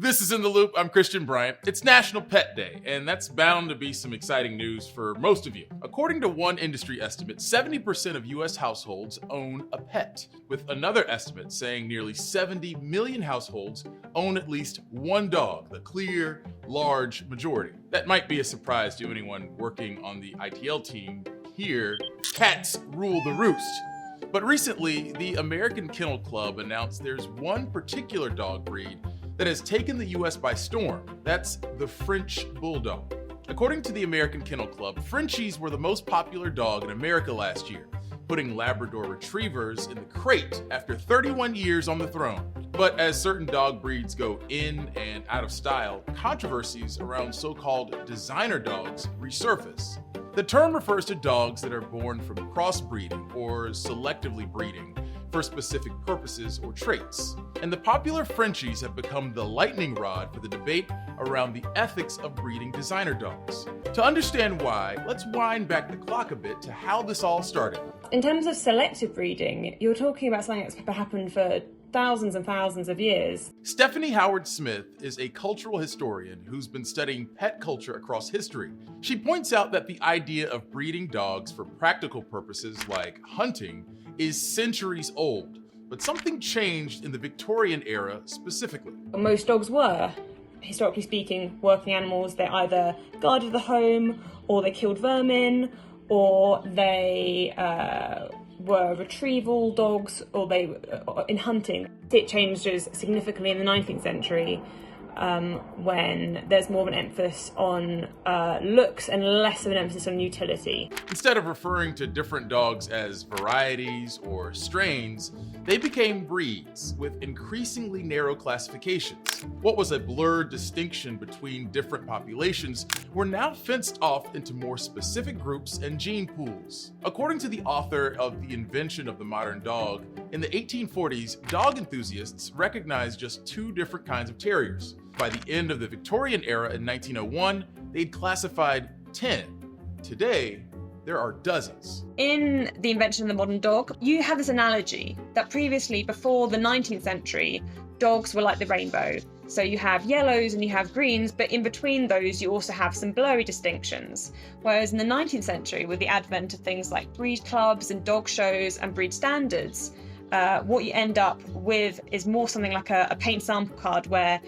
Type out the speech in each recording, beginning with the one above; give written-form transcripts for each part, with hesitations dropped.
This is In the Loop. I'm Christian Bryant. It's National Pet Day, and that's bound to be some exciting news for most of you. According to one industry estimate, 70% of U.S. households own a pet, with another estimate saying nearly 70 million households own at least one dog, the clear, large majority. That might be a surprise to anyone working on the ITL team. Here, cats rule the roost. But recently, the American Kennel Club announced there's one particular dog breed that has taken the US by storm. That's the French bulldog. According to the American Kennel Club, Frenchies were the most popular dog in America last year, putting Labrador retrievers in the crate after 31 years on the throne. But as certain dog breeds go in and out of style, controversies around so-called designer dogs resurface. The term refers to dogs that are born from crossbreeding or selectively breeding for specific purposes or traits. And the popular Frenchies have become the lightning rod for the debate around the ethics of breeding designer dogs. To understand why, let's wind back the clock a bit to how this all started. In terms of selective breeding, you're talking about something that's happened for thousands and thousands of years. Stephanie Howard Smith is a cultural historian who's been studying pet culture across history. She points out that the idea of breeding dogs for practical purposes like hunting is centuries old, but something changed in the Victorian era specifically. Most dogs were, historically speaking, working animals. They either guarded the home, or they killed vermin, or they were retrieval dogs, or they in hunting. It changes significantly in the 19th century when there's more of an emphasis on looks and less of an emphasis on utility. Instead of referring to different dogs as varieties or strains, they became breeds with increasingly narrow classifications. What was a blurred distinction between different populations were now fenced off into more specific groups and gene pools. According to the author of The Invention of the Modern Dog, in the 1840s, dog enthusiasts recognized just two different kinds of terriers. By the end of the Victorian era in 1901, they'd classified 10. Today, there are dozens. In The Invention of the Modern Dog, you have this analogy that previously, before the 19th century, dogs were like the rainbow. So you have yellows and you have greens, but in between those you also have some blurry distinctions. Whereas in the 19th century, with the advent of things like breed clubs and dog shows and breed standards, what you end up with is more something like a paint sample card where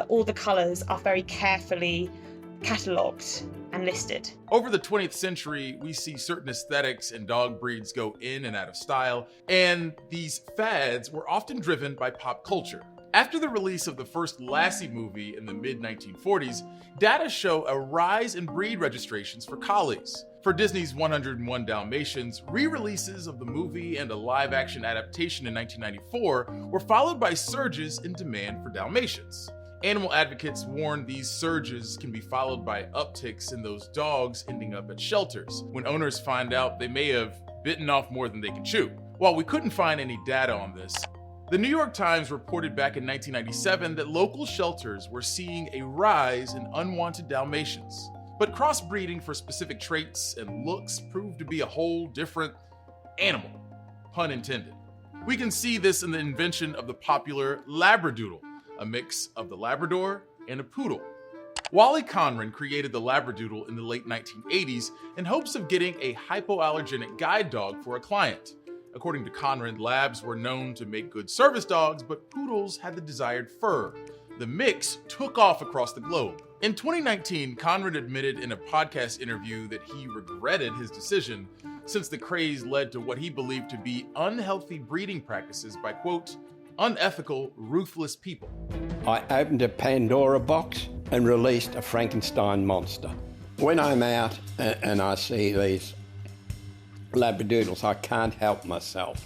all the colours are very carefully catalogued and listed. Over the 20th century, we see certain aesthetics and dog breeds go in and out of style, and these fads were often driven by pop culture. After the release of the first Lassie movie in the mid-1940s, data show a rise in breed registrations for collies. For Disney's 101 Dalmatians, re-releases of the movie and a live-action adaptation in 1994 were followed by surges in demand for Dalmatians. Animal advocates warn these surges can be followed by upticks in those dogs ending up at shelters, when owners find out they may have bitten off more than they can chew. While we couldn't find any data on this, the New York Times reported back in 1997 that local shelters were seeing a rise in unwanted Dalmatians. But crossbreeding for specific traits and looks proved to be a whole different animal, pun intended. We can see this in the invention of the popular Labradoodle, a mix of the Labrador and a poodle. Wally Conran created the Labradoodle in the late 1980s in hopes of getting a hypoallergenic guide dog for a client. According to Conran, Labs were known to make good service dogs, but poodles had the desired fur. The mix took off across the globe. In 2019, Conran admitted in a podcast interview that he regretted his decision since the craze led to what he believed to be unhealthy breeding practices by, quote, unethical, ruthless people. I opened a Pandora box and released a Frankenstein monster. When I'm out and I see these Labradoodles, I can't help myself.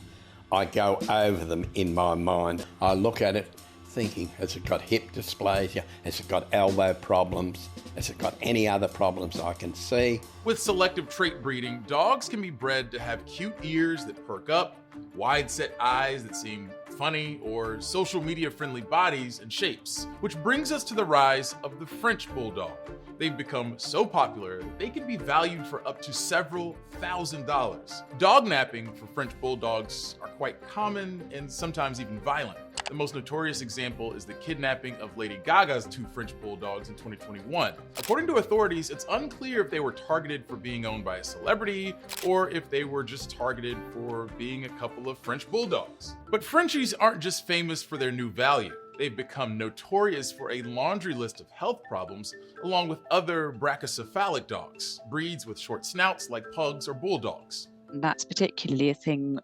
I go over them in my mind. I look at it thinking, has it got hip dysplasia? Has it got elbow problems? Has it got any other problems I can see? With selective trait breeding, dogs can be bred to have cute ears that perk up, wide-set eyes that seem funny, or social media-friendly bodies and shapes. Which brings us to the rise of the French bulldog. They've become so popular that they can be valued for up to several $1,000s. Dog napping for French bulldogs are quite common and sometimes even violent. The most notorious example is the kidnapping of Lady Gaga's 2 French bulldogs in 2021. According to authorities, it's unclear if they were targeted for being owned by a celebrity or if they were just targeted for being a couple of French bulldogs. But Frenchies aren't just famous for their new value. They've become notorious for a laundry list of health problems, along with other brachycephalic dogs, breeds with short snouts like pugs or bulldogs. And that's particularly a thing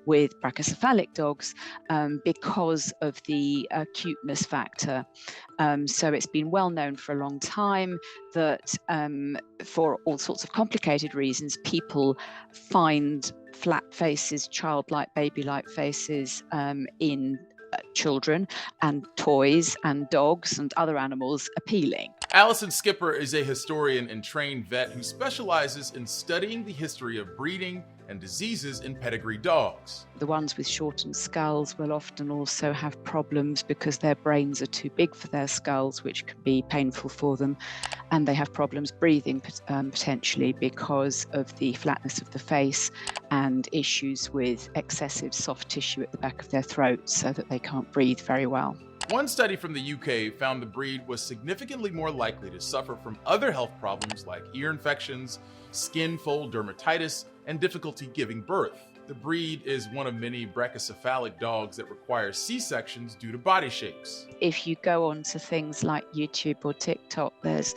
with brachycephalic dogs because of the cuteness factor. So it's been well known for a long time that for all sorts of complicated reasons, people find flat faces, childlike, baby-like faces in children and toys and dogs and other animals appealing. Alison Skipper is a historian and trained vet who specializes in studying the history of breeding and diseases in pedigree dogs. The ones with shortened skulls will often also have problems because their brains are too big for their skulls, which can be painful for them. And they have problems breathing potentially because of the flatness of the face and issues with excessive soft tissue at the back of their throats so that they can't breathe very well. One study from the UK found the breed was significantly more likely to suffer from other health problems like ear infections, skin fold dermatitis, and difficulty giving birth. The breed is one of many brachycephalic dogs that require C-sections due to body shapes. If you go on to things like YouTube or TikTok, there's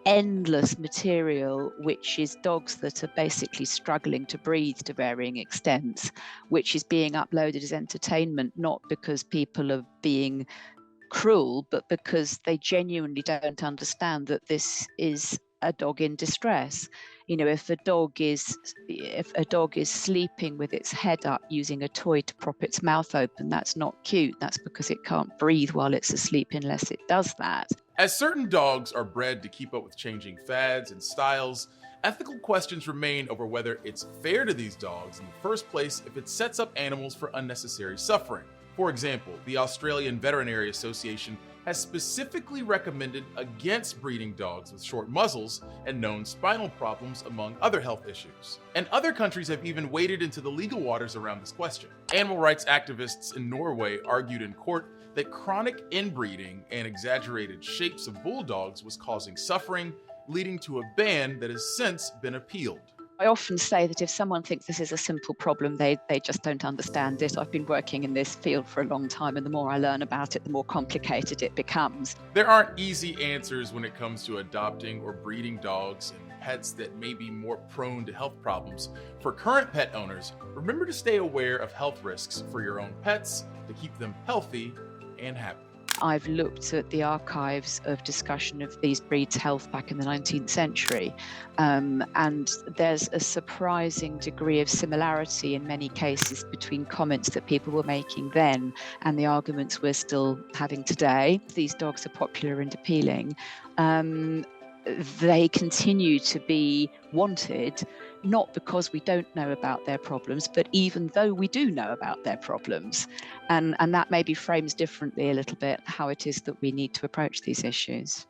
endless material which is dogs that are basically struggling to breathe to varying extents, which is being uploaded as entertainment, not because people are being cruel, but because they genuinely don't understand that this is a dog in distress. You know, if a dog is sleeping with its head up using a toy to prop its mouth open, that's not cute. That's because it can't breathe while it's asleep unless it does that. As certain dogs are bred to keep up with changing fads and styles, ethical questions remain over whether it's fair to these dogs in the first place if it sets up animals for unnecessary suffering. For example, the Australian Veterinary Association has specifically recommended against breeding dogs with short muzzles and known spinal problems, among other health issues. And other countries have even waded into the legal waters around this question. Animal rights activists in Norway argued in court that chronic inbreeding and exaggerated shapes of bulldogs was causing suffering, leading to a ban that has since been appealed. I often say that if someone thinks this is a simple problem, they just don't understand it. I've been working in this field for a long time, and the more I learn about it, the more complicated it becomes. There aren't easy answers when it comes to adopting or breeding dogs and pets that may be more prone to health problems. For current pet owners, remember to stay aware of health risks for your own pets to keep them healthy and happy. I've looked at the archives of discussion of these breeds' health back in the 19th century, and there's a surprising degree of similarity in many cases between comments that people were making then and the arguments we're still having today. These dogs are popular and appealing. They continue to be wanted, not because we don't know about their problems, but even though we do know about their problems. And that maybe frames differently a little bit how it is that we need to approach these issues.